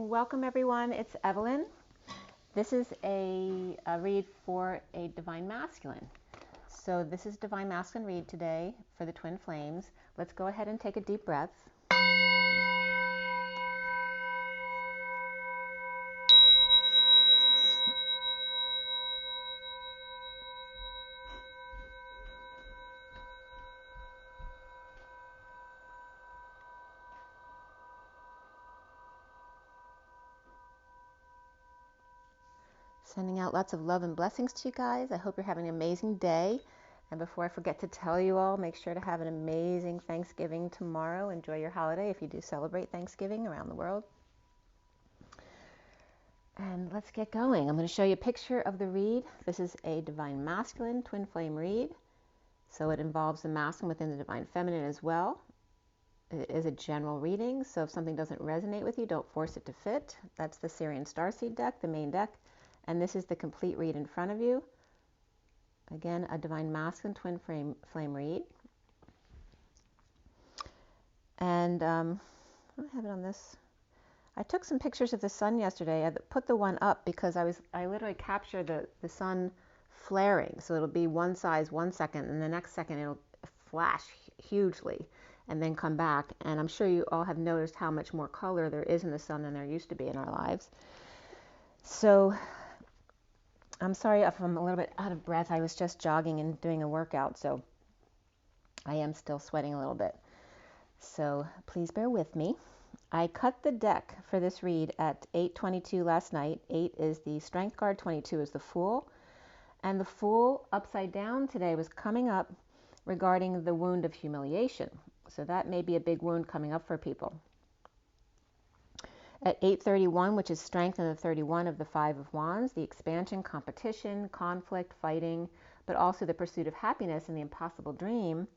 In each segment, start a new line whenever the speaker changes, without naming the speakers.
Welcome everyone, it's Evelyn. This is a read for a Divine Masculine. So this is Divine Masculine read today for the Twin Flames. Let's go ahead and take a deep breath. Sending out lots of love and blessings to you guys. I hope you're having an amazing day. And before I forget to tell you all, make sure to have an amazing Thanksgiving tomorrow. Enjoy your holiday if you do celebrate Thanksgiving around the world. And let's get going. I'm going to show you a picture of the read. This is a Divine Masculine Twin Flame read. So it involves the masculine within the Divine Feminine as well. It is a general reading, so if something doesn't resonate with you, don't force it to fit. That's the SIRIAN STARSEED deck, the main deck. And this is the complete read in front of you. Again, a Divine Masculine Twin Flame read. And I have it on this. I took some pictures of the sun yesterday. I put the one up because I literally capture the sun flaring. So it'll be one size 1 second, and the next second it'll flash hugely and then come back. And I'm sure you all have noticed how much more color there is in the sun than there used to be in our lives. So I'm sorry if I'm a little bit out of breath. I was just jogging and doing a workout, so I am still sweating a little bit. So please bear with me. I cut the deck for this read at 8:22 last night. 8 is the Strength card, 22 is the Fool. And the Fool upside down today was coming up regarding the wound of humiliation. So that may be a big wound coming up for people. At 8:31, which is Strength and the 31 of the Five of Wands, the expansion, competition, conflict, fighting, but also the pursuit of happiness and the impossible dream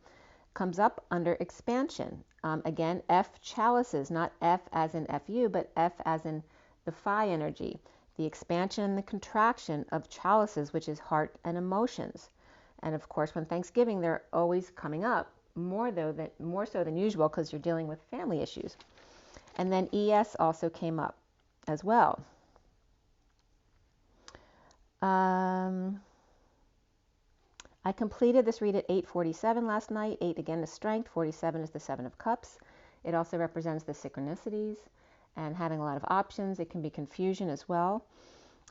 comes up under expansion. Again, F chalices, not F as in FU, but F as in the Phi energy. The expansion and the contraction of chalices, which is heart and emotions. And of course, when Thanksgiving, they're always coming up, more so than usual because you're dealing with family issues. And then ES also came up as well. I completed this read at 8:47 last night. 8 again is Strength. 47 is the Seven of Cups. It also represents the synchronicities and having a lot of options. It can be confusion as well.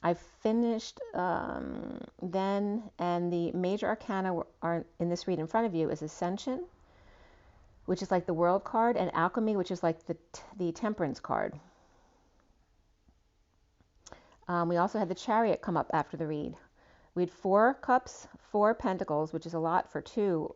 I finished then, and the major arcana are in this read in front of you is Ascension, which is like the World card, and Alchemy, which is like the Temperance card. We also had the Chariot come up after the read. We had 4 cups, 4 pentacles, which is a lot for 2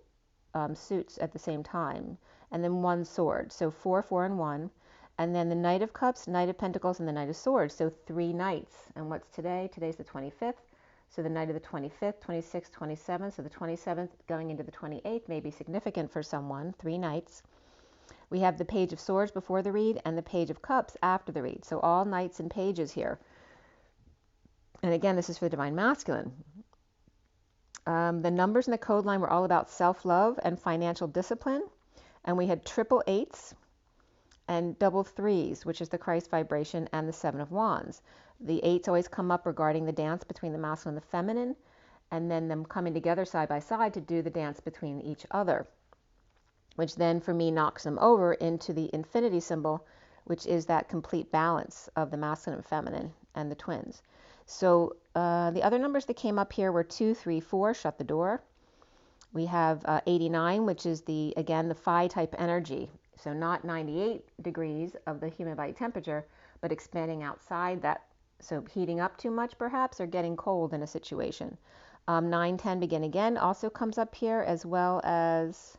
suits at the same time, and then 1 sword. So 4, 4, and 1. And then the Knight of Cups, Knight of Pentacles, and the Knight of Swords. So 3 knights. And what's today? Today's the 25th. So the night of the 25th, 26th, 27th. So the 27th going into the 28th may be significant for someone. 3 knights. We have the Page of Swords before the read and the Page of Cups after the read. So all knights and pages here. And again, this is for the Divine Masculine. The numbers in the code line were all about self-love and financial discipline. And we had triple 8s and double 3s, which is the Christ vibration and the Seven of Wands. The 8s always come up regarding the dance between the masculine and the feminine, and then them coming together side by side to do the dance between each other, which then for me knocks them over into the infinity symbol, which is that complete balance of the masculine and feminine and the twins. So the other numbers that came up here were 2, 3, 4, shut the door. We have 89, which is again the Phi type energy. So not 98 degrees of the human body temperature, but expanding outside that. So heating up too much perhaps, or getting cold in a situation. 9, 10, begin again also comes up here, as well as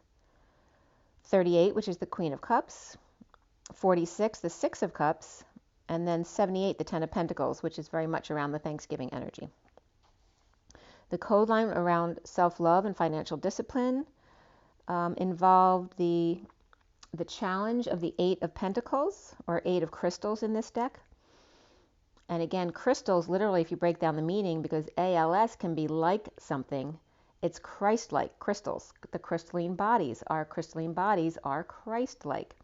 38, which is the Queen of Cups. 46, the Six of Cups. And then 78, the Ten of Pentacles, which is very much around the Thanksgiving energy. The code line around self-love and financial discipline involved the challenge of the 8 of Pentacles, or 8 of crystals in this deck. And again, crystals, literally, if you break down the meaning, because ALS can be like something, it's Christ-like crystals. The crystalline bodies are Christ-like.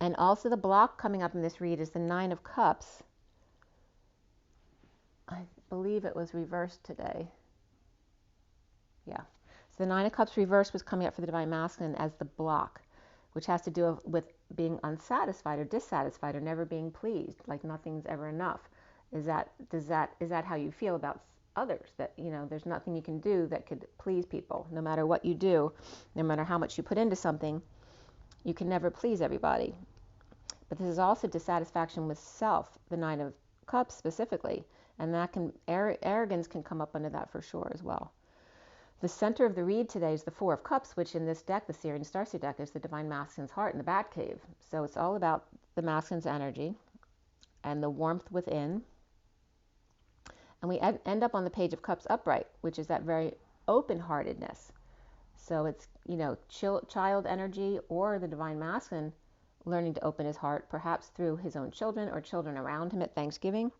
And also the block coming up in this read is the Nine of Cups. I believe it was reversed today. Yeah. So the Nine of Cups reversed was coming up for the Divine Masculine as the block, which has to do with being unsatisfied or dissatisfied or never being pleased, like nothing's ever enough. Is that how you feel about others? That, there's nothing you can do that could please people. No matter what you do, no matter how much you put into something, you can never please everybody. But this is also dissatisfaction with self, the Nine of Cups specifically, and that arrogance can come up under that for sure as well. The center of the read today is the Four of Cups, which in this deck, the SIRIAN STARSEED deck, is the Divine Masculine's heart in the Batcave. So it's all about the masculine's energy and the warmth within. And we end up on the Page of Cups upright, which is that very open-heartedness. So it's, child energy or the Divine Masculine learning to open his heart, perhaps through his own children or children around him at Thanksgiving.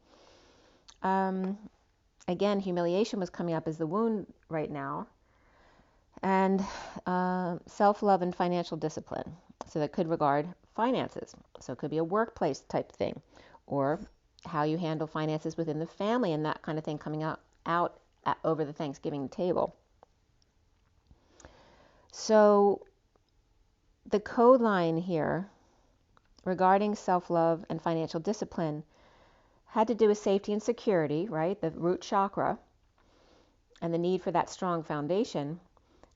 Again, humiliation was coming up as the wound right now. And self-love and financial discipline. So that could regard finances. So it could be a workplace type thing, or how you handle finances within the family and that kind of thing coming out over the Thanksgiving table. So the code line here regarding self-love and financial discipline had to do with safety and security, right? The root chakra and the need for that strong foundation,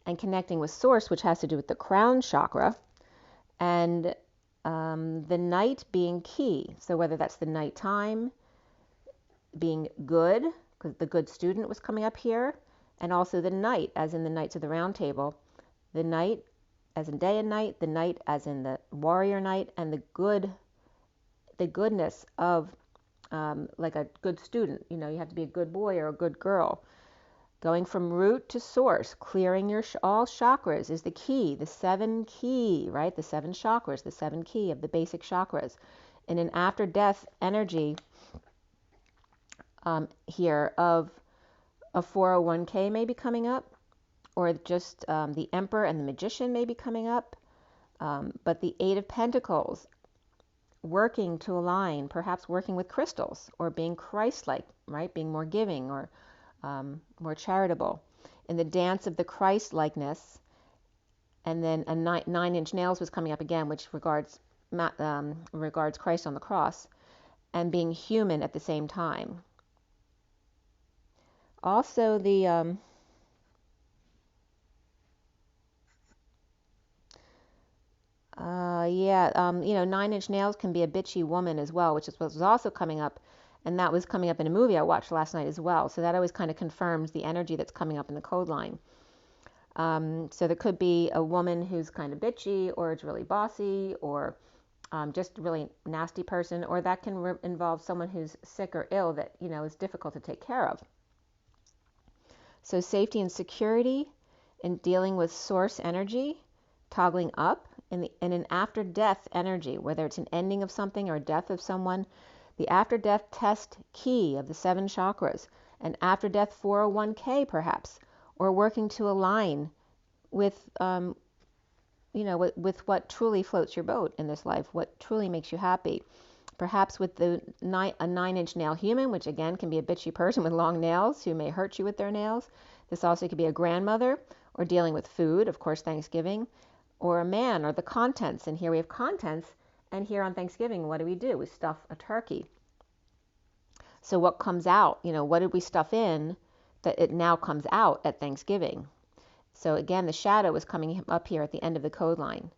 and connecting with source, which has to do with the crown chakra, and the night being key. So whether that's the nighttime being good, because the good student was coming up here, and also the night, as in the Knights of the Round Table, the night as in day and night, the night as in the warrior night, and the goodness of like a good student. You have to be a good boy or a good girl. Going from root to source, clearing your all chakras is the key, the 7 key, right? The 7 chakras, the 7 key of the basic chakras. And an after-death energy here of a 401k may be coming up, or just the Emperor and the Magician may be coming up. But the 8 of Pentacles, working to align, perhaps working with crystals, or being Christ-like, right? Being more giving or more charitable. In the dance of the Christ-likeness, and then a 9-inch nails was coming up again, which regards Christ on the cross, and being human at the same time. Also, the 9-inch nails can be a bitchy woman as well, which is what was also coming up. And that was coming up in a movie I watched last night as well. So that always kind of confirms the energy that's coming up in the code line. So there could be a woman who's kind of bitchy, or is really bossy, or just a really nasty person, or that can involve someone who's sick or ill that, is difficult to take care of. So safety and security in dealing with source energy, toggling up in an after-death energy, whether it's an ending of something or a death of someone. The after-death test key of the 7 chakras, an after-death 401k perhaps, or working to align with, with what truly floats your boat in this life, what truly makes you happy. Perhaps with a 9-inch nail human, which again can be a bitchy person with long nails who may hurt you with their nails. This also could be a grandmother, or dealing with food, of course, Thanksgiving, or a man, or the contents. And here we have contents. And here on Thanksgiving, what do? We stuff a turkey. So what comes out? What did we stuff in that it now comes out at Thanksgiving? So again, the shadow is coming up here at the end of the code line.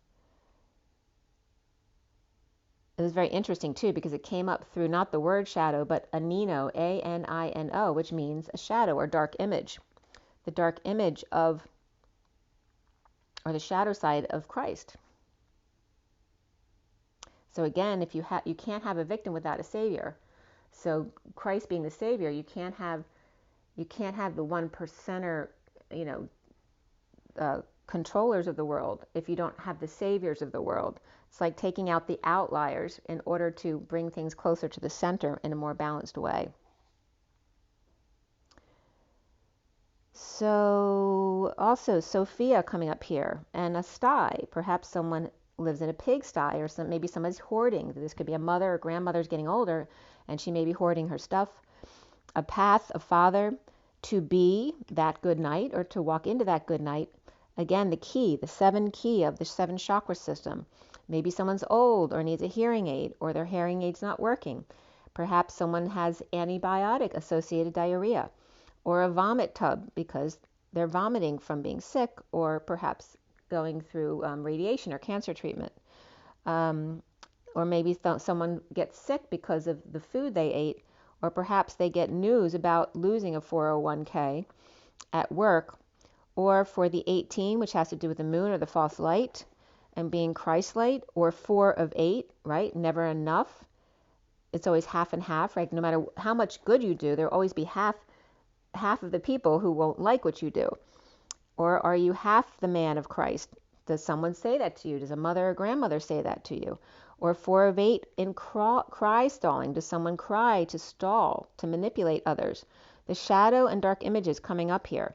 It was very interesting too, because it came up through not the word shadow, but anino, A-N-I-N-O, which means a shadow or dark image. The dark image of, or the shadow side of Christ. So again, if you can't have a victim without a savior. So Christ being the savior, you can't have the 1%er, controllers of the world if you don't have the saviors of the world. It's like taking out the outliers in order to bring things closer to the center in a more balanced way. So also Sophia coming up here, and a sty, perhaps someone lives in a pigsty, or maybe someone's hoarding. This could be a mother or grandmother's getting older, and she may be hoarding her stuff. A path, a father, to be that good night or to walk into that good night. Again, the key, the 7 key of the 7 chakra system. Maybe someone's old or needs a hearing aid, or their hearing aid's not working. Perhaps someone has antibiotic-associated diarrhea, or a vomit tub because they're vomiting from being sick, or perhaps going through radiation or cancer treatment. Or maybe someone gets sick because of the food they ate, or perhaps they get news about losing a 401k at work, or for the 18, which has to do with the moon or the false light and being Christ light, or 4 of 8, right? Never enough. It's always half and half, right? No matter how much good you do, there'll always be half of the people who won't like what you do. Or are you half the man of Christ? Does someone say that to you? Does a mother or grandmother say that to you? Or 4 of 8 in cry stalling. Does someone cry to stall, to manipulate others? The shadow and dark images coming up here.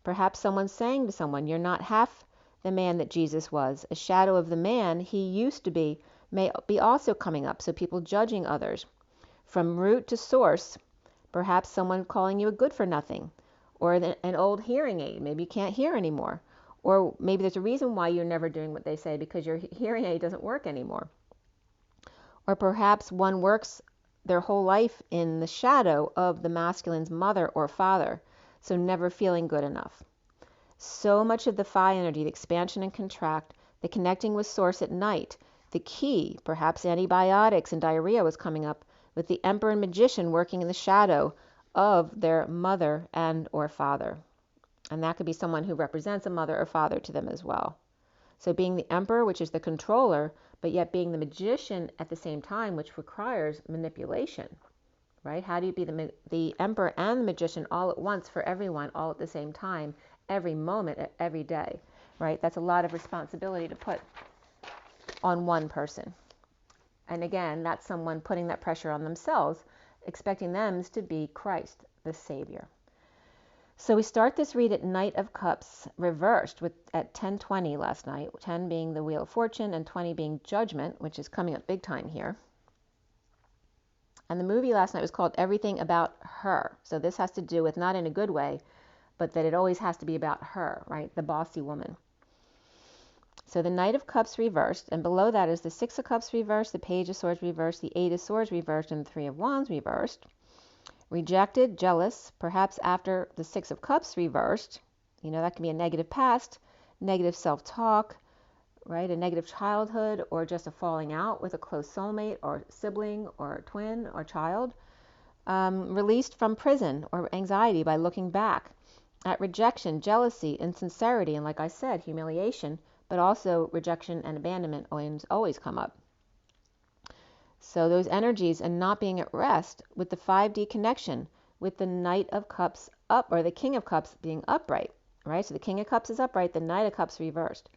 Perhaps someone's saying to someone, you're not half the man that Jesus was. A shadow of the man he used to be may be also coming up, so people judging others. From root to source, perhaps someone calling you a good for nothing, or an old hearing aid. Maybe you can't hear anymore. Or maybe there's a reason why you're never doing what they say, because your hearing aid doesn't work anymore. Or perhaps one works their whole life in the shadow of the masculine's mother or father, so never feeling good enough. So much of the phi energy, the expansion and contract, the connecting with source at night, the key, perhaps antibiotics and diarrhea was coming up, with the emperor and magician working in the shadow of their mother and or father. And that could be someone who represents a mother or father to them as well. So being the emperor, which is the controller, but yet being the magician at the same time, which requires manipulation, right? How do you be the emperor and the magician all at once for everyone, all at the same time, every moment, every day, right? That's a lot of responsibility to put on one person. And again, that's someone putting that pressure on themselves, expecting them to be Christ, the Savior. So we start this read at Knight of Cups reversed at 10:20 last night, 10 being the Wheel of Fortune and 20 being Judgment, which is coming up big time here. And the movie last night was called Everything About Her. So this has to do with, not in a good way, but that it always has to be about her, right? The bossy woman. So the Knight of Cups reversed, and below that is the 6 of Cups reversed, the Page of Swords reversed, the 8 of Swords reversed, and the 3 of Wands reversed. Rejected, jealous, perhaps after the 6 of Cups reversed. That can be a negative past, negative self-talk, right? A negative childhood, or just a falling out with a close soulmate or sibling or twin or child. Released from prison or anxiety by looking back at rejection, jealousy, insincerity, and like I said, humiliation, but also rejection and abandonment always come up. So those energies and not being at rest with the 5D connection with the Knight of Cups up, or the King of Cups being upright, right? So the King of Cups is upright, the Knight of Cups reversed.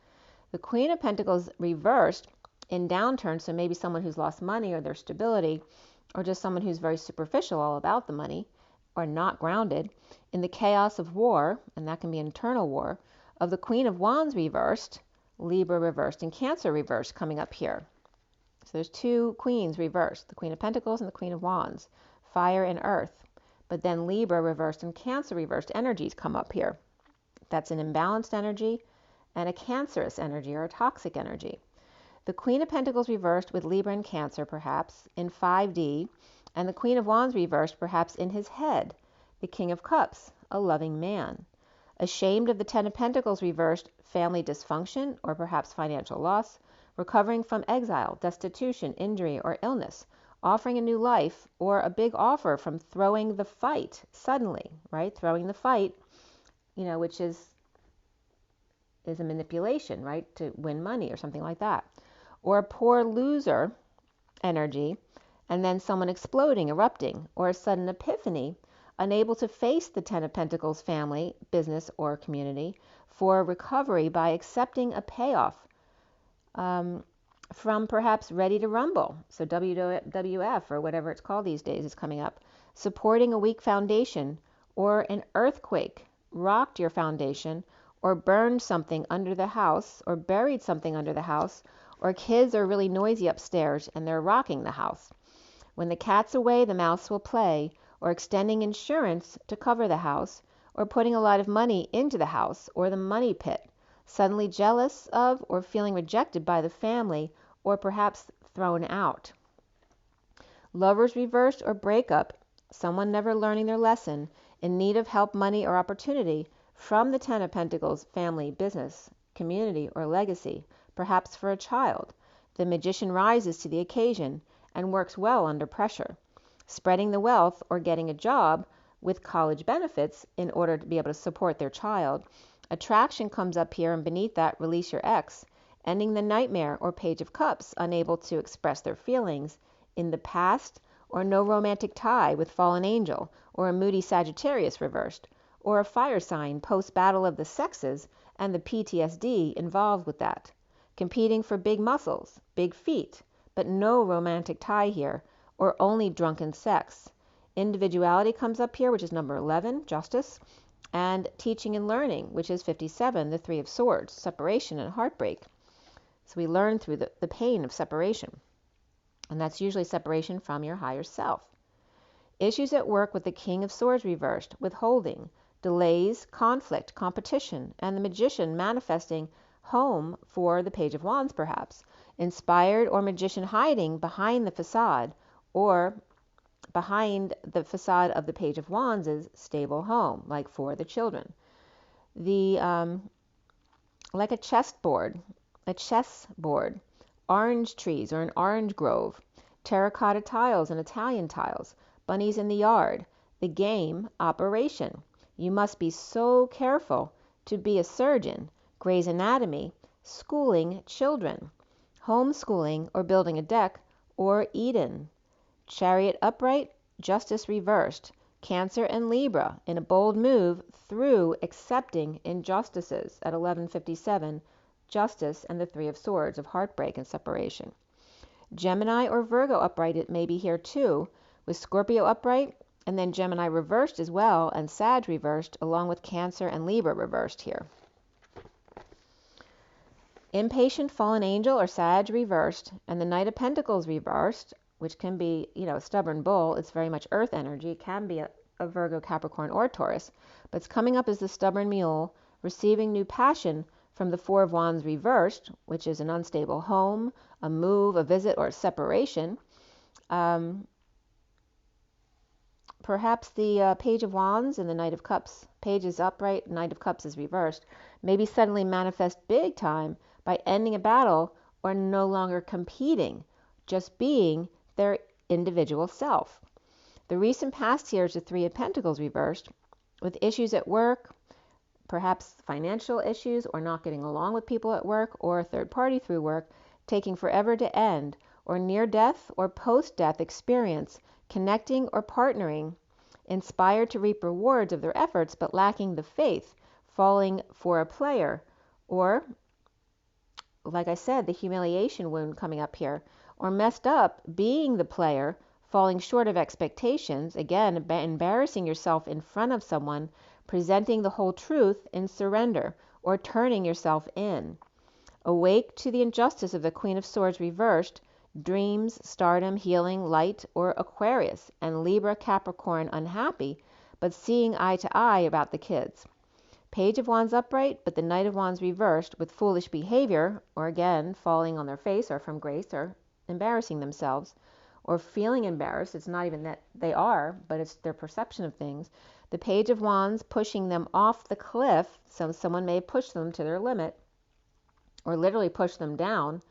The Queen of Pentacles reversed in downturn, so maybe someone who's lost money or their stability, or just someone who's very superficial all about the money, or not grounded, in the chaos of war, and that can be internal war, of the Queen of Wands reversed, Libra reversed, and Cancer reversed coming up here. So there's 2 queens reversed, the Queen of Pentacles and the Queen of Wands, fire and earth. But then Libra reversed and Cancer reversed energies come up here. That's an imbalanced energy and a cancerous energy or a toxic energy. The Queen of Pentacles reversed with Libra and Cancer perhaps in 5D, and the Queen of Wands reversed perhaps in his head, the King of Cups, a loving man. Ashamed of the 10 of Pentacles reversed, family dysfunction or perhaps financial loss, recovering from exile, destitution, injury, or illness, offering a new life, or a big offer from throwing the fight suddenly, right? Throwing the fight, which is a manipulation, right? To win money or something like that. Or a poor loser energy, and then someone exploding, erupting, or a sudden epiphany, unable to face the 10 of Pentacles family, business, or community for recovery by accepting a payoff from perhaps Ready to Rumble, so WWF or whatever it's called these days is coming up, supporting a weak foundation, or an earthquake rocked your foundation, or burned something under the house, or buried something under the house, or kids are really noisy upstairs and they're rocking the house. When the cat's away, the mouse will play, or extending insurance to cover the house, or putting a lot of money into the house or the money pit, suddenly jealous of or feeling rejected by the family, or perhaps thrown out. Lovers reversed or breakup, someone never learning their lesson, in need of help, money, or opportunity from the Ten of Pentacles, family, business, community, or legacy, perhaps for a child. The magician rises to the occasion and works well under pressure, spreading the wealth or getting a job with college benefits in order to be able to support their child. Attraction comes up here, and beneath that, release your ex, ending the nightmare or Page of Cups, unable to express their feelings in the past, or no romantic tie with fallen angel, or a moody Sagittarius reversed, or a fire sign post-battle of the sexes and the PTSD involved with that. Competing for big muscles, big feet, but no romantic tie here, or only drunken sex. Individuality comes up here, which is number 11, justice, and teaching and learning, which is 57, the Three of Swords, separation and heartbreak. So we learn through the pain of separation, and that's usually separation from your higher self. Issues at work with the King of Swords reversed, withholding, delays, conflict, competition, and the magician manifesting home for the Page of Wands perhaps, inspired or magician hiding behind the facade, or behind the facade of the Page of Wands is stable home, like for the children. Like a chess board, orange trees or an orange grove, terracotta tiles and Italian tiles, bunnies in the yard, the game, operation. You must be so careful to be a surgeon, Grey's Anatomy, schooling children, homeschooling or building a deck, or Eden. Chariot upright, justice reversed, Cancer and Libra in a bold move through accepting injustices at 1157, justice and the Three of Swords of heartbreak and separation. Gemini or Virgo upright, it may be here too, with Scorpio upright, and then Gemini reversed as well, and Sag reversed, along with Cancer and Libra reversed here. Impatient fallen angel or Sag reversed, and the Knight of Pentacles reversed, which can be, stubborn bull. It's very much earth energy. It can be a Virgo, Capricorn, or Taurus, but it's coming up as the stubborn mule, receiving new passion from the Four of Wands reversed, which is an unstable home, a move, a visit, or a separation. Perhaps the Page of Wands and the Knight of Cups, Page is upright, Knight of Cups is reversed, maybe suddenly manifest big time by ending a battle or no longer competing, just being their individual self. The recent past here is the Three of Pentacles reversed, with issues at work, perhaps financial issues or not getting along with people at work, or a third party through work, taking forever to end, or near-death or post-death experience, connecting or partnering, inspired to reap rewards of their efforts but lacking the faith, falling for a player, or, like I said, the humiliation wound coming up here, or messed up being the player, falling short of expectations, again, embarrassing yourself in front of someone, presenting the whole truth in surrender, or turning yourself in. Awake to the injustice of the Queen of Swords reversed, dreams, stardom, healing, light, or Aquarius, and Libra, Capricorn unhappy, but seeing eye to eye about the kids. Page of Wands upright, but the Knight of Wands reversed with foolish behavior, or again, falling on their face or from grace, or embarrassing themselves, or feeling embarrassed. It's not even that they are, but it's their perception of things. The Page of Wands pushing them off the cliff, so someone may push them to their limit, or literally push them down,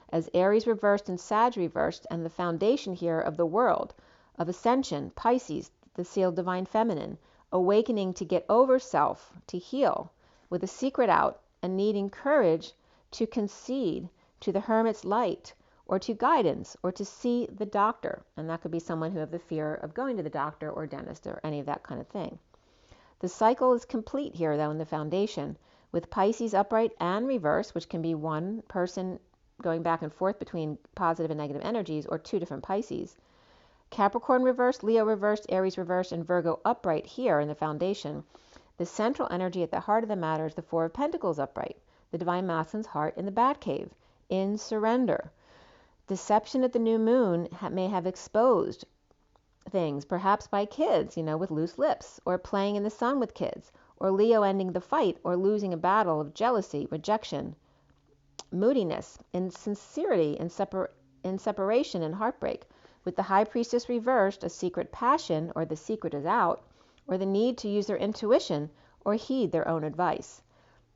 as Aries reversed and Sag reversed, and the foundation here of the world, of ascension, Pisces, the sealed divine feminine, awakening to get over self, to heal, with a secret out, and needing courage to concede to the hermit's light, or to guidance, or to see the doctor. And that could be someone who have the fear of going to the doctor or dentist or any of that kind of thing. The cycle is complete here, though, in the foundation, with Pisces upright and reverse, which can be one person going back and forth between positive and negative energies, or two different Pisces. Capricorn reversed, Leo reversed, Aries reversed, and Virgo upright here in the foundation. The central energy at the heart of the matter is the Four of Pentacles upright, the divine masculine's heart in the Batcave, in surrender. Deception at the new moon may have exposed things, perhaps by kids, with loose lips, or playing in the sun with kids, or Leo ending the fight or losing a battle of jealousy, rejection, moodiness, insincerity, in separation and heartbreak. With the High Priestess reversed, a secret passion, or the secret is out, or the need to use their intuition or heed their own advice.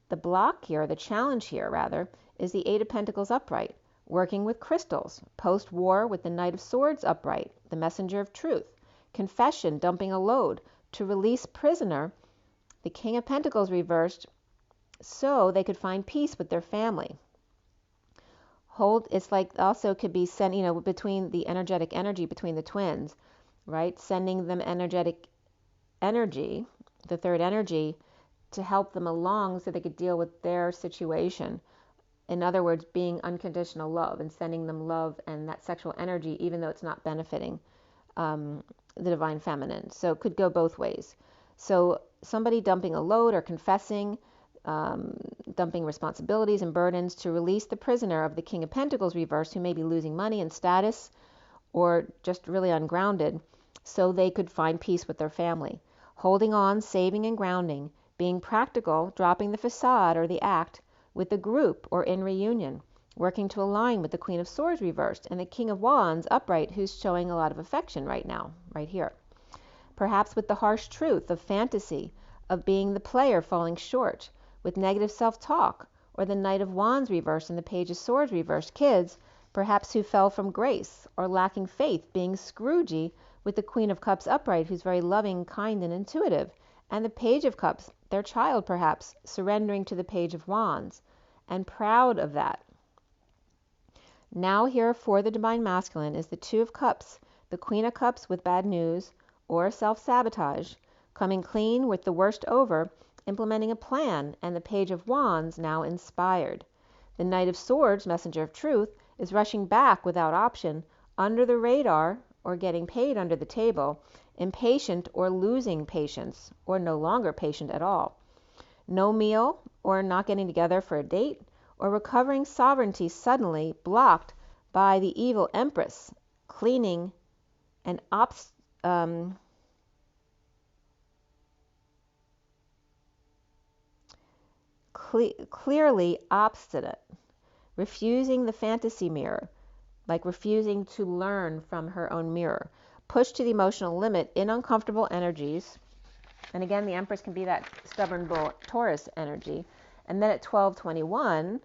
The block here, the challenge here, rather, is the Eight of Pentacles upright, working with crystals, post-war with the Knight of Swords upright, the messenger of truth, confession, dumping a load, to release prisoner, the King of Pentacles reversed, so they could find peace with their family. It's like also could be sent, between the energetic energy between the twins, right? Sending them energetic energy, the third energy, to help them along so they could deal with their situation. In other words, being unconditional love and sending them love and that sexual energy, even though it's not benefiting the divine feminine. So it could go both ways. So somebody dumping a load or confessing, dumping responsibilities and burdens to release the prisoner of the King of Pentacles reversed, who may be losing money and status or just really ungrounded, so they could find peace with their family. Holding on, saving and grounding, being practical, dropping the facade or the act with the group or in reunion, working to align with the Queen of Swords reversed and the King of Wands upright, who's showing a lot of affection right now, right here. Perhaps with the harsh truth of fantasy, of being the player falling short, with negative self-talk, or the Knight of Wands reversed and the Page of Swords reversed, kids, perhaps who fell from grace or lacking faith, being Scroogey with the Queen of Cups upright, who's very loving, kind, and intuitive, and the Page of Cups, their child perhaps, surrendering to the Page of Wands, and proud of that. Now here for the Divine Masculine is the Two of Cups, the Queen of Cups with bad news or self-sabotage, coming clean with the worst over, implementing a plan, and the Page of Wands now inspired. The Knight of Swords, messenger of truth, is rushing back without option, under the radar or getting paid under the table, impatient or losing patience, or no longer patient at all. No meal or not getting together for a date, or recovering sovereignty suddenly blocked by the evil Empress, cleaning and clearly obstinate, refusing the fantasy mirror, like refusing to learn from her own mirror, pushed to the emotional limit in uncomfortable energies. And again, the Empress can be that stubborn bull Taurus energy. And then at 12:21,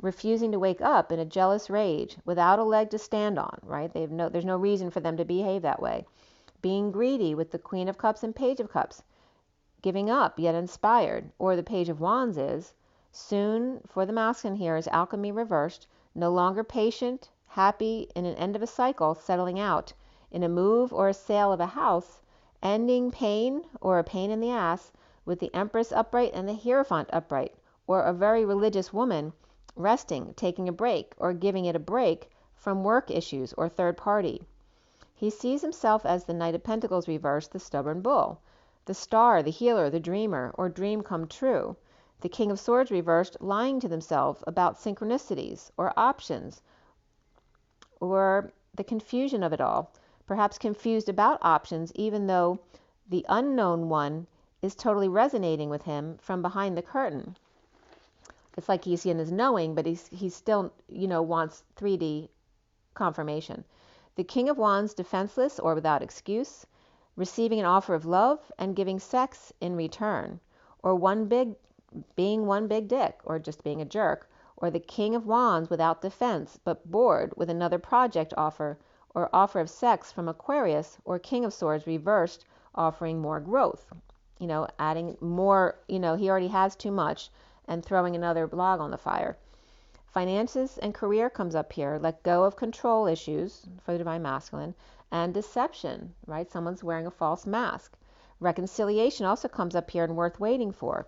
refusing to wake up in a jealous rage without a leg to stand on, right? There's no reason for them to behave that way. Being greedy with the Queen of Cups and Page of Cups, giving up yet inspired, or the Page of Wands is. Soon, for the masculine here, is alchemy reversed, no longer patient, happy in an end of a cycle, settling out in a move or a sale of a house, ending pain or a pain in the ass with the Empress upright and the Hierophant upright, or a very religious woman resting, taking a break, or giving it a break from work issues or third party. He sees himself as the Knight of Pentacles reversed, the stubborn bull, the star, the healer, the dreamer, or dream come true, the King of Swords reversed, lying to themselves about synchronicities or options, or the confusion of it all, perhaps confused about options, even though the unknown one is totally resonating with him from behind the curtain. It's like he's in his knowing, but he still, wants 3D confirmation. The King of Wands, defenseless or without excuse, receiving an offer of love and giving sex in return, or being one big dick, or just being a jerk, or the King of Wands without defense, but bored with another project offer, or offer of sex from Aquarius, or King of Swords reversed, offering more growth, adding more, he already has too much, and throwing another log on the fire. Finances and career comes up here. Let go of control issues for the Divine Masculine, and deception, right? Someone's wearing a false mask. Reconciliation also comes up here and worth waiting for.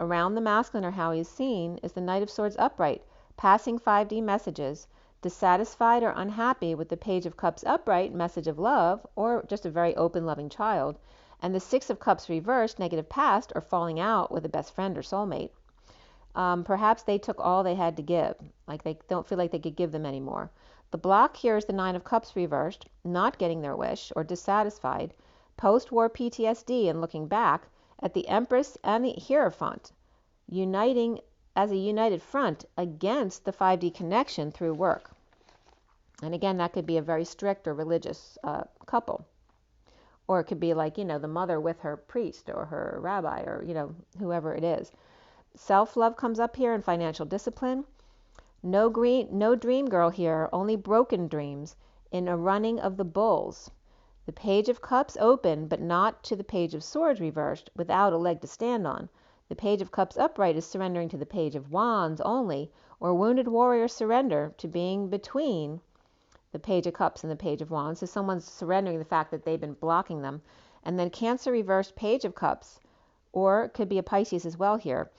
Around the masculine, or how he is seen, is the Knight of Swords upright, passing 5D messages, dissatisfied or unhappy with the Page of Cups upright, message of love, or just a very open, loving child, and the Six of Cups reversed, negative past, or falling out with a best friend or soulmate. Perhaps they took all they had to give, like they don't feel like they could give them anymore. The block here is the Nine of Cups reversed, not getting their wish or dissatisfied, post-war PTSD, and looking back at the Empress and the Hierophant, uniting as a united front against the 5D connection through work. And again, that could be a very strict or religious couple. Or it could be like, the mother with her priest or her rabbi or, whoever it is. Self-love comes up here and financial discipline. No dream girl here, only broken dreams in a running of the bulls. The Page of Cups open, but not to the Page of Swords reversed, without a leg to stand on. The Page of Cups upright is surrendering to the Page of Wands only, or wounded warrior surrender to being between the Page of Cups and the Page of Wands. So someone's surrendering the fact that they've been blocking them. And then Cancer reversed, Page of Cups, or it could be a Pisces as well here.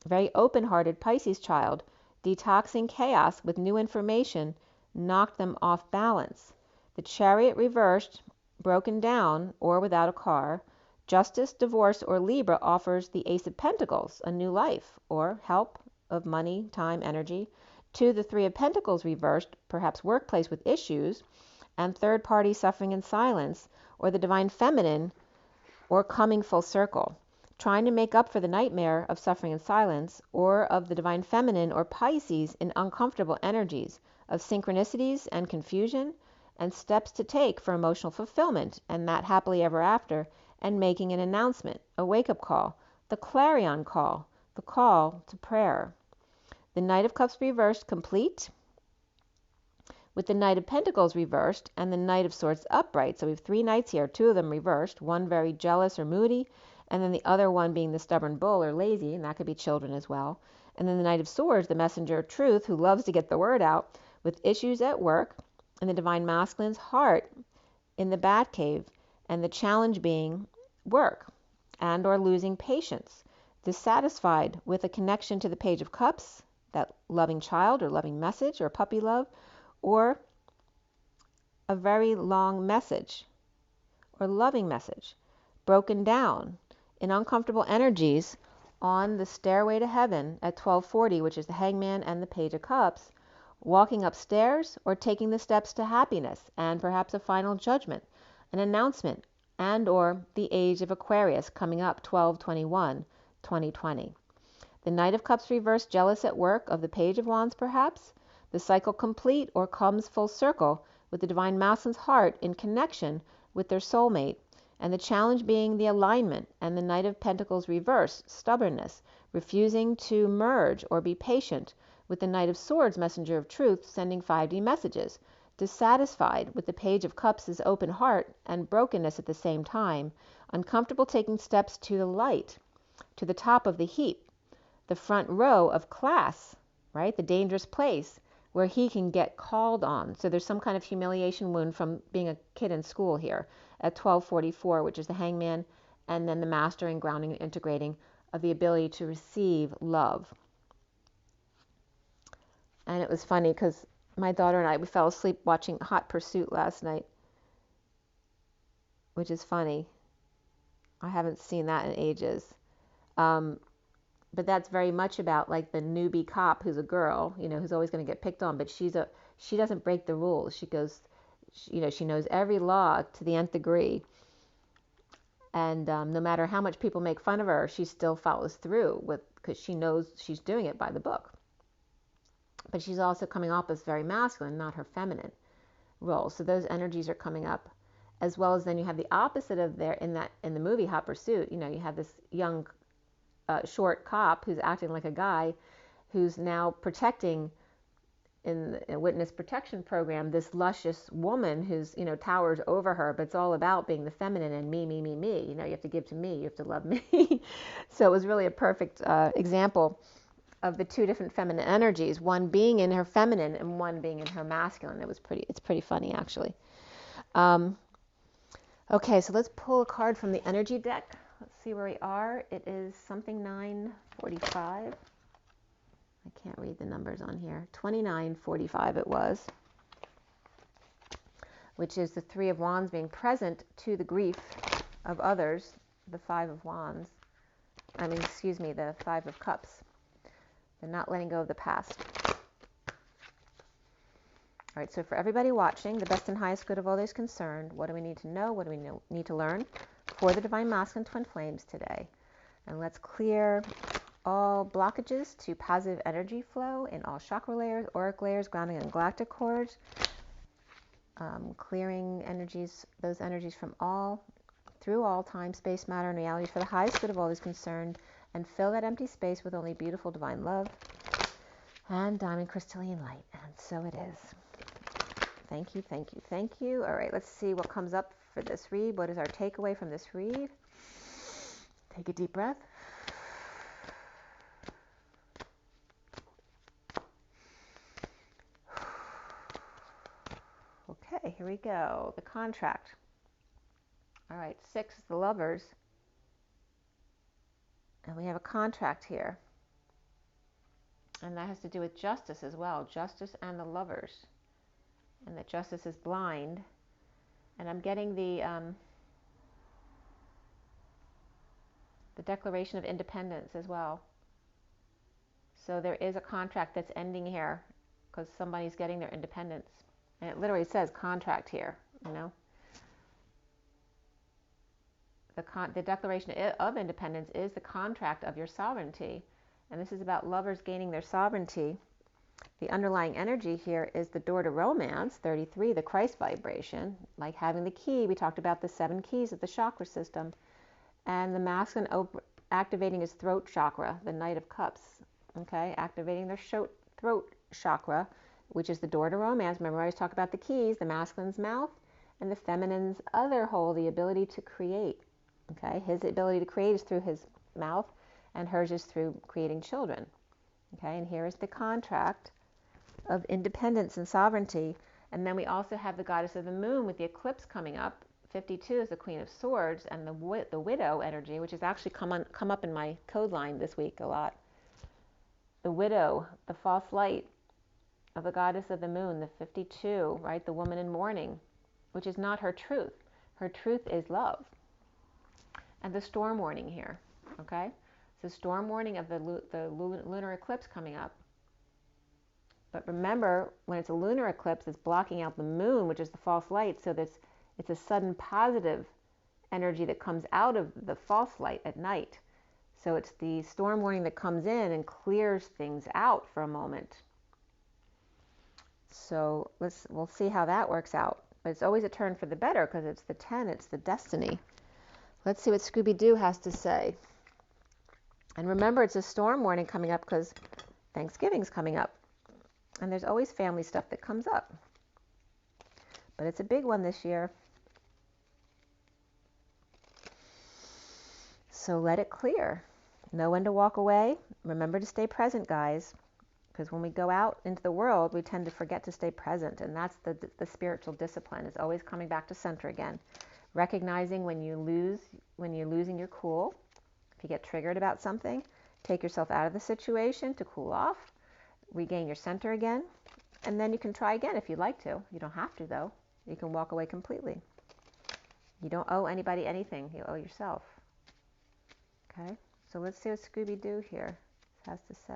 Very open-hearted Pisces child, detoxing chaos with new information, knocked them off balance. The Chariot reversed, broken down, or without a car. Justice, divorce, or Libra offers the Ace of Pentacles, a new life, or help of money, time, energy. To the Three of Pentacles reversed, perhaps workplace with issues, and third party suffering in silence, or the Divine Feminine, or coming full circle. Trying to make up for the nightmare of suffering in silence, or of the Divine Feminine or Pisces in uncomfortable energies of synchronicities and confusion, and steps to take for emotional fulfillment, and that happily ever after, and making an announcement, a wake-up call, the Clarion call, the call to prayer. The Knight of Cups reversed, complete, with the Knight of Pentacles reversed and the Knight of Swords upright. So we have three knights here, two of them reversed, one very jealous or moody, and then the other one being the stubborn bull or lazy, and that could be children as well. And then the Knight of Swords, the messenger of truth, who loves to get the word out, with issues at work, and the Divine Masculine's heart in the Batcave, and the challenge being work and or losing patience, dissatisfied with a connection to the Page of Cups, that loving child or loving message or puppy love, or a very long message or loving message, broken down in uncomfortable energies on the stairway to heaven at 1240, which is the Hangman and the Page of Cups, walking upstairs or taking the steps to happiness and perhaps a final judgment, an announcement, and or the age of Aquarius coming up 12/21, 2020. The Knight of Cups reversed, jealous at work, of the Page of Wands perhaps, the cycle complete or comes full circle with the Divine Masculine's heart in connection with their soulmate, and the challenge being the alignment, and the Knight of Pentacles reversed, stubbornness, refusing to merge or be patient with the Knight of Swords, messenger of truth, sending 5D messages, dissatisfied with the Page of Cups' open heart and brokenness at the same time, uncomfortable taking steps to the light, to the top of the heap, the front row of class, right? The dangerous place where he can get called on. So there's some kind of humiliation wound from being a kid in school here at 1244, which is the Hangman, and then the mastering, grounding, and integrating of the ability to receive love. And it was funny because my daughter and I, we fell asleep watching Hot Pursuit last night, which is funny. I haven't seen that in ages. But that's very much about like the newbie cop who's a girl, who's always going to get picked on, but she doesn't break the rules. She goes, she knows every law to the nth degree. And no matter how much people make fun of her, she still follows through because she knows she's doing it by the book. But she's also coming off as very masculine, not her feminine role. So those energies are coming up, as well as then you have the opposite of there in the movie Hot Pursuit. You have this young short cop who's acting like a guy, who's now protecting in a witness protection program this luscious woman who's towers over her, but it's all about being the feminine and me. You have to give to me, you have to love me. So it was really a perfect example of the two different feminine energies, one being in her feminine and one being in her masculine. It's pretty funny actually. Okay, so let's pull a card from the energy deck. Let's see where we are. It is something 9:45. I can't read the numbers on here. 29:45 it was, which is the Three of Wands being present to the grief of others, the Five of Wands. The Five of Cups. The not letting go of the past. All right, so for everybody watching, the best and highest good of all those concerned, what do we need to know? What do we need to learn for the Divine Masculine Twin Flames today? And let's clear all blockages to positive energy flow in all chakra layers, auric layers, grounding and galactic cords. Clearing energies, those energies from all, through all time, space, matter, and reality for the highest good of all those concerned, and fill that empty space with only beautiful divine love and diamond crystalline light. And so it is. Thank you, thank you, thank you. All right, let's see what comes up for this read. What is our takeaway from this read? Take a deep breath. Okay, here we go. The contract. All right, 6 is the Lovers. And we have a contract here. And that has to do with justice as well. Justice and the Lovers. And that justice is blind. And I'm getting the Declaration of Independence as well. So there is a contract that's ending here because somebody's getting their independence. And it literally says contract here, you know. The Declaration of Independence is the contract of your sovereignty. And this is about lovers gaining their sovereignty. The underlying energy here is the door to romance, 33, the Christ vibration, like having the key. We talked about the 7 keys of the chakra system. And the masculine activating his throat chakra, the Knight of Cups, okay? Activating their throat chakra, which is the door to romance. Remember, I always talk about the keys, the masculine's mouth and the feminine's other hole, the ability to create, okay? His ability to create is through his mouth and hers is through creating children, okay? And here is the contract of independence and sovereignty. And then we also have the goddess of the moon with the eclipse coming up. 52 is the Queen of Swords, and the widow energy, which has actually come up in my code line this week a lot. The widow, the false light of the goddess of the moon, the 52, right? The woman in mourning, which is not her truth. Her truth is love. And the storm warning here, okay? So storm warning of the lunar eclipse coming up. But remember, when it's a lunar eclipse, it's blocking out the moon, which is the false light, so it's a sudden positive energy that comes out of the false light at night. So it's the storm warning that comes in and clears things out for a moment. So we'll see how that works out. But it's always a turn for the better because it's the 10, it's the destiny. Let's see what Scooby-Doo has to say. And remember, it's a storm warning coming up because Thanksgiving's coming up. And there's always family stuff that comes up. But it's a big one this year. So let it clear. Know when to walk away. Remember to stay present, guys. Because when we go out into the world, we tend to forget to stay present. And that's the spiritual discipline. It's always coming back to center again. Recognizing when you're losing your cool. If you get triggered about something, take yourself out of the situation to cool off. Regain your center again. And then you can try again if you'd like to. You don't have to, though. You can walk away completely. You don't owe anybody anything. You owe yourself. Okay, so let's see what Scooby-Doo here has to say.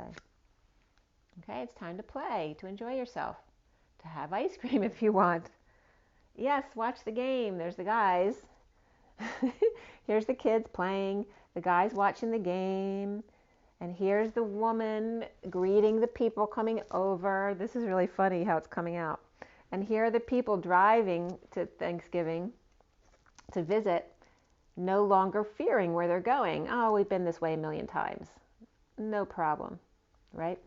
Okay, it's time to play, to enjoy yourself, to have ice cream if you want. Yes, watch the game. There's the guys. Here's the kids playing, the guys watching the game, and here's the woman greeting the people coming over. This is really funny how it's coming out. And here are the people driving to Thanksgiving to visit, no longer fearing where they're going. Oh, we've been this way a million times. No problem, right?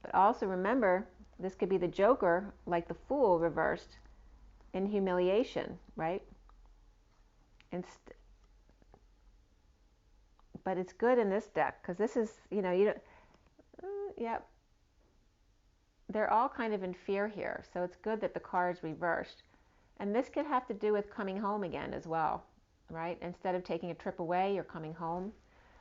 But also remember, this could be the Joker, like the Fool reversed in humiliation, right? But it's good in this deck because this is, yep. They're all kind of in fear here, so it's good that the card's reversed. And this could have to do with coming home again as well, right? Instead of taking a trip away, you're coming home,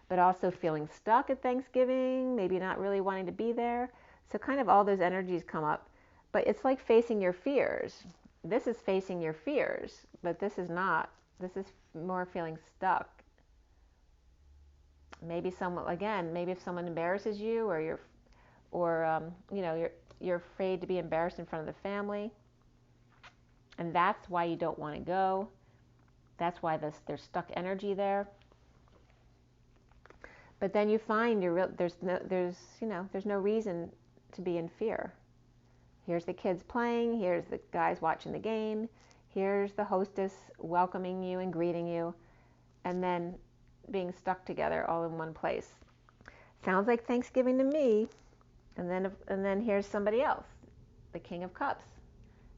but also feeling stuck at Thanksgiving, maybe not really wanting to be there. So kind of all those energies come up, but it's like facing your fears. This is facing your fears, but this is not. This is more feeling stuck. Maybe someone, again, maybe if someone embarrasses you, or you're afraid to be embarrassed in front of the family, and that's why you don't want to go. That's why there's stuck energy there. But then you find there's no reason to be in fear. Here's the kids playing, here's the guys watching the game, here's the hostess welcoming you and greeting you, and then being stuck together all in one place. Sounds like Thanksgiving to me. And then here's somebody else, the King of Cups,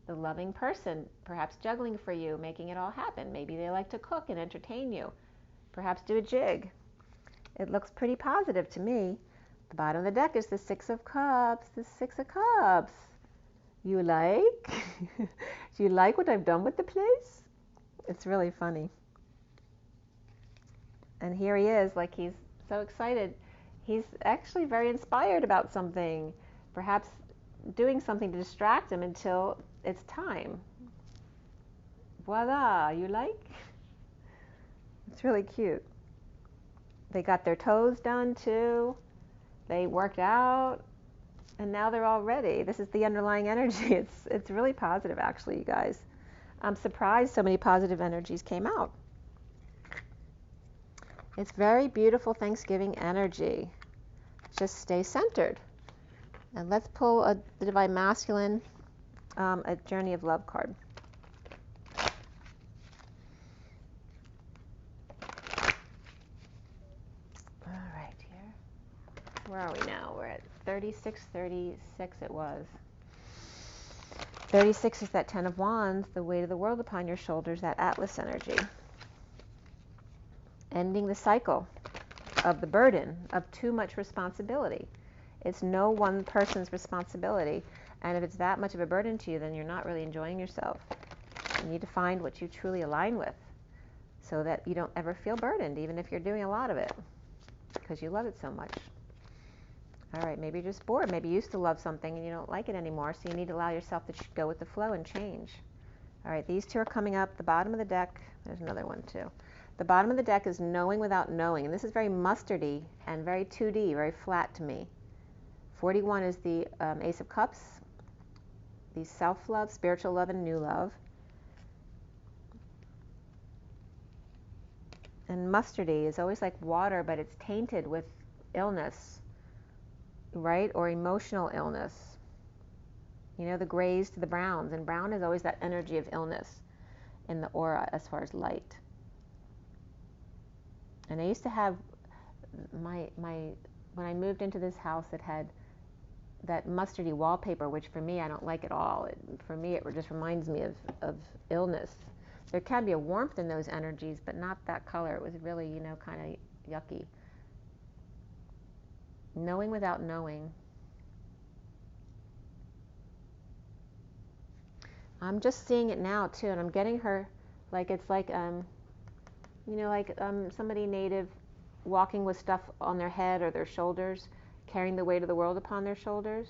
the loving person, perhaps juggling for you, making it all happen. Maybe they like to cook and entertain you, perhaps do a jig. It looks pretty positive to me. The bottom of the deck is the Six of Cups, the Six of Cups. You like? Do you like what I've done with the place? It's really funny. And here he is, like he's so excited. He's actually very inspired about something, perhaps doing something to distract him until it's time. Voila, you like? It's really cute. They got their toes done too. They worked out, and now they're all ready. This is the underlying energy. It's really positive, actually, you guys. I'm surprised so many positive energies came out. It's very beautiful Thanksgiving energy. Just stay centered. And let's pull the Divine Masculine, a Journey of Love card. All right, here. Where are we now? We're at 36 it was. 36 is that 10 of Wands, the weight of the world upon your shoulders, that Atlas energy. Ending the cycle of the burden of too much responsibility. It's no one person's responsibility. And if it's that much of a burden to you, then you're not really enjoying yourself. You need to find what you truly align with so that you don't ever feel burdened, even if you're doing a lot of it, because you love it so much. All right, maybe you're just bored. Maybe you used to love something and you don't like it anymore, so you need to allow yourself to go with the flow and change. All right, these two are coming up. The bottom of the deck, there's another one too. The bottom of the deck is knowing without knowing, and this is very mustardy and very 2D, very flat to me. 41 is the Ace of Cups, the self-love, spiritual love, and new love. And mustardy is always like water, but it's tainted with illness, right? Or emotional illness. You know, the grays to the browns, and brown is always that energy of illness in the aura as far as light. And I used to have when I moved into this house, it had that mustardy wallpaper, which for me, I don't like at all. For me, it just reminds me of illness. There can be a warmth in those energies, but not that color. It was really, kind of yucky. Knowing without knowing. I'm just seeing it now, too, and I'm getting her, like it's like, somebody native walking with stuff on their head or their shoulders, carrying the weight of the world upon their shoulders.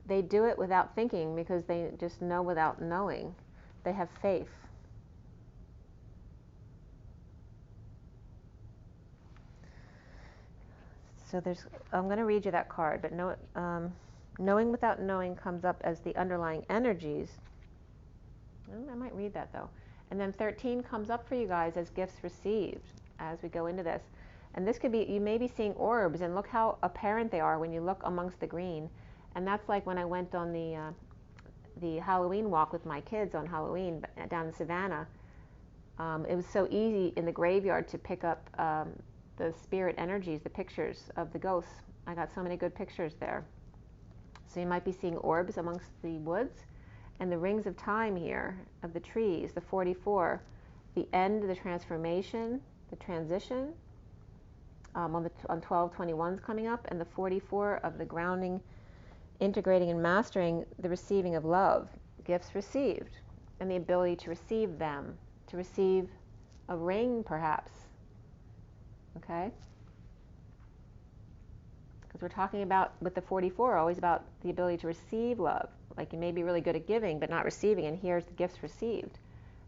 They do it without thinking because they just know without knowing. They have faith. So I'm going to read you that card, but knowing without knowing comes up as the underlying energies. I might read that though. And then 13 comes up for you guys as gifts received as we go into this. And this could be, you may be seeing orbs, and look how apparent they are when you look amongst the green. And that's like when I went on the Halloween walk with my kids on Halloween down in Savannah. It was so easy in the graveyard to pick up the spirit energies, the pictures of the ghosts. I got so many good pictures there. So you might be seeing orbs amongst the woods. And the rings of time here, of the trees, the 44, the end, the transformation, the transition, on 1221's coming up, and the 44 of the grounding, integrating and mastering the receiving of love, gifts received, and the ability to receive them, to receive a ring perhaps, okay? Because we're talking about, with the 44, always about the ability to receive love. Like you may be really good at giving, but not receiving, and here's the gifts received.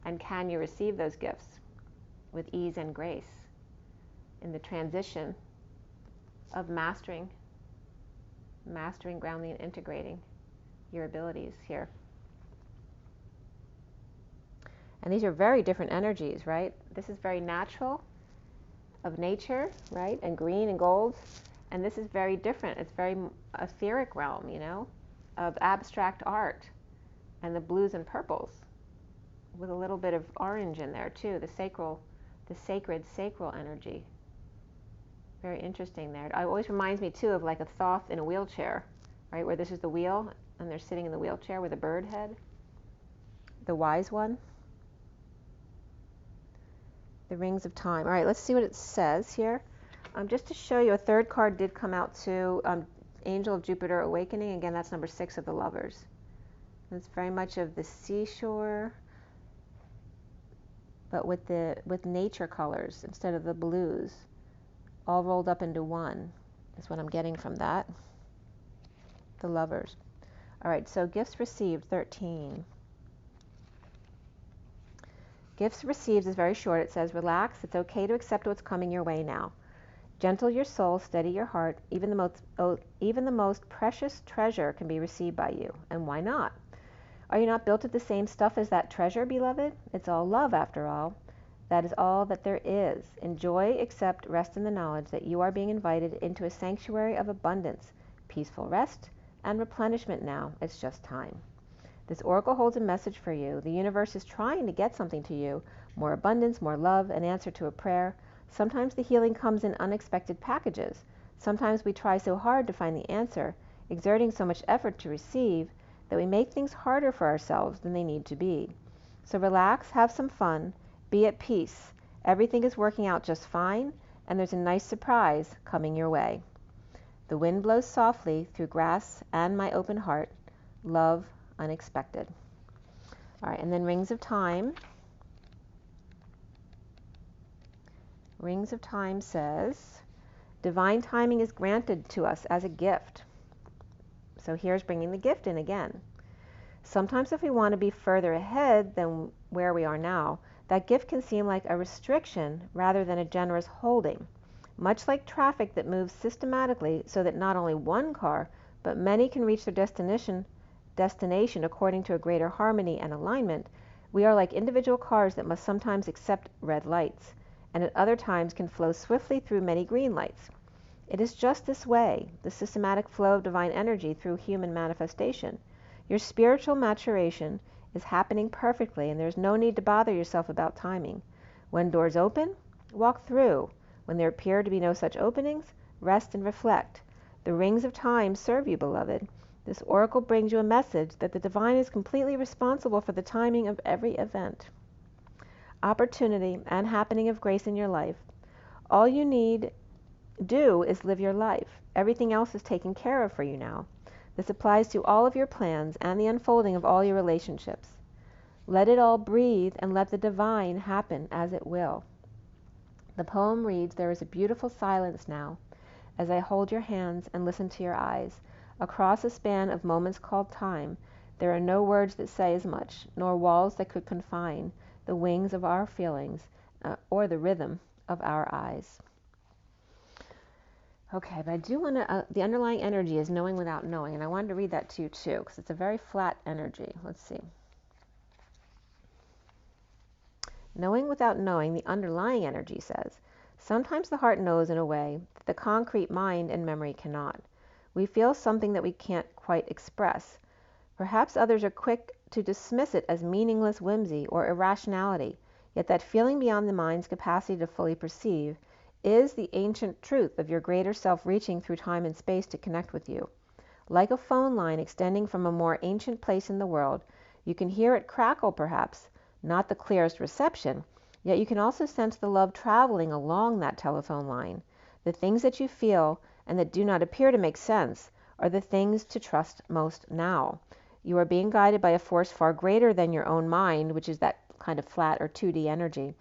And can you receive those gifts with ease and grace? in the transition of mastering, grounding, and integrating your abilities here. And these are very different energies, right? This is very natural, of nature, right? And green and gold. And this is very different. It's very etheric realm, you know, of abstract art and the blues and purples with a little bit of orange in there too, the sacred sacral energy. Very interesting there. It always reminds me too of like a thoth in a wheelchair, right? Where this is the wheel and they're sitting in the wheelchair with a bird head. The wise one. The rings of time. All right, let's see what it says here. Just to show you, a third card did come out too. Angel of Jupiter Awakening. Again, that's number 6 of the Lovers. It's very much of the seashore, but with nature colors instead of the blues, all rolled up into one. Is what I'm getting from that. The Lovers. All right, so gifts received, 13. Gifts received is very short. It says, relax. It's okay to accept what's coming your way now. Gentle your soul, steady your heart. Even the most precious treasure can be received by you. And why not? Are you not built of the same stuff as that treasure, beloved? It's all love, after all. That is all that there is. Enjoy, accept, rest in the knowledge that you are being invited into a sanctuary of abundance, peaceful rest, and replenishment now. It's just time. This oracle holds a message for you. The universe is trying to get something to you. More abundance, more love, an answer to a prayer. Sometimes the healing comes in unexpected packages. Sometimes we try so hard to find the answer, exerting so much effort to receive, that we make things harder for ourselves than they need to be. So relax, have some fun, be at peace. Everything is working out just fine, and there's a nice surprise coming your way. The wind blows softly through grass and my open heart. Love unexpected. All right, and then Rings of Time. Rings of Time says, divine timing is granted to us as a gift. So here's bringing the gift in again. Sometimes if we want to be further ahead than where we are now, that gift can seem like a restriction rather than a generous holding. Much like traffic that moves systematically so that not only one car, but many can reach their destination according to a greater harmony and alignment, we are like individual cars that must sometimes accept red lights, and at other times can flow swiftly through many green lights. It is just this way, the systematic flow of divine energy through human manifestation. Your spiritual maturation is happening perfectly, and there is no need to bother yourself about timing. When doors open, walk through. When there appear to be no such openings, rest and reflect. The rings of time serve you, beloved. This oracle brings you a message that the divine is completely responsible for the timing of every event, opportunity, and happening of grace in your life. All you need do is live your life. Everything else is taken care of for you now. This applies to all of your plans and the unfolding of all your relationships. Let it all breathe and let the divine happen as it will. The poem reads, there is a beautiful silence now as I hold your hands and listen to your eyes. Across a span of moments called time, there are no words that say as much, nor walls that could confine the wings of our feelings or the rhythm of our eyes. Okay, but I do want to, the underlying energy is knowing without knowing, and I wanted to read that to you too, because it's a very flat energy. Let's see. Knowing without knowing, the underlying energy says, sometimes the heart knows in a way that the concrete mind and memory cannot. We feel something that we can't quite express. Perhaps others are quick to dismiss it as meaningless whimsy or irrationality, yet that feeling beyond the mind's capacity to fully perceive is the ancient truth of your greater self reaching through time and space to connect with you. Like a phone line extending from a more ancient place in the world, you can hear it crackle perhaps, not the clearest reception, yet you can also sense the love traveling along that telephone line. The things that you feel and that do not appear to make sense are the things to trust most now. You are being guided by a force far greater than your own mind, which is that kind of flat or 2D energy.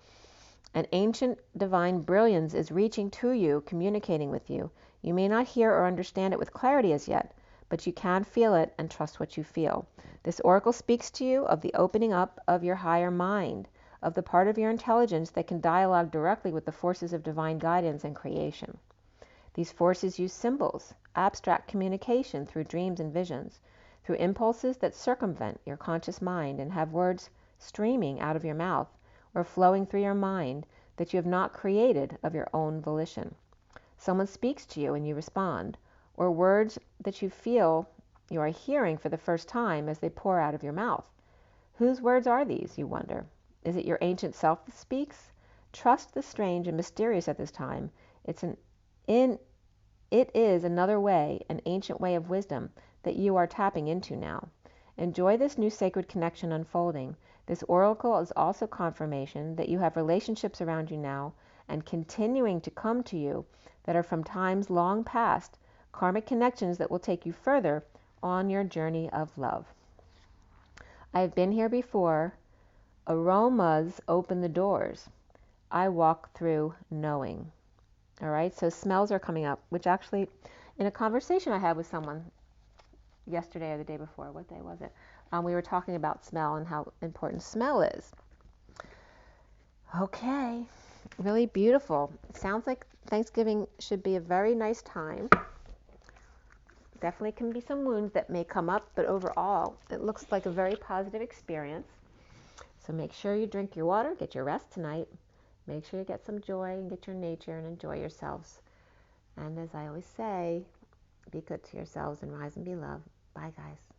An ancient divine brilliance is reaching to you, communicating with you. You may not hear or understand it with clarity as yet, but you can feel it and trust what you feel. This oracle speaks to you of the opening up of your higher mind, of the part of your intelligence that can dialogue directly with the forces of divine guidance and creation. These forces use symbols, abstract communication through dreams and visions, through impulses that circumvent your conscious mind and have words streaming out of your mouth or flowing through your mind that you have not created of your own volition. Someone speaks to you and you respond, or words that you feel you are hearing for the first time as they pour out of your mouth. Whose words are these, you wonder? Is it your ancient self that speaks? Trust the strange and mysterious at this time. It is another way, an ancient way of wisdom that you are tapping into now. Enjoy this new sacred connection unfolding. This oracle is also confirmation that you have relationships around you now and continuing to come to you that are from times long past, karmic connections that will take you further on your journey of love. I have been here before. Aromas open the doors. I walk through knowing. All right, so smells are coming up, which actually, in a conversation I had with someone yesterday or the day before, what day was it? We were talking about smell and how important smell is. Okay, really beautiful. It sounds like Thanksgiving should be a very nice time. Definitely can be some wounds that may come up, but overall, it looks like a very positive experience. So make sure you drink your water, get your rest tonight. Make sure you get some joy and get your nature and enjoy yourselves. And as I always say, be good to yourselves and rise and be loved. Bye, guys.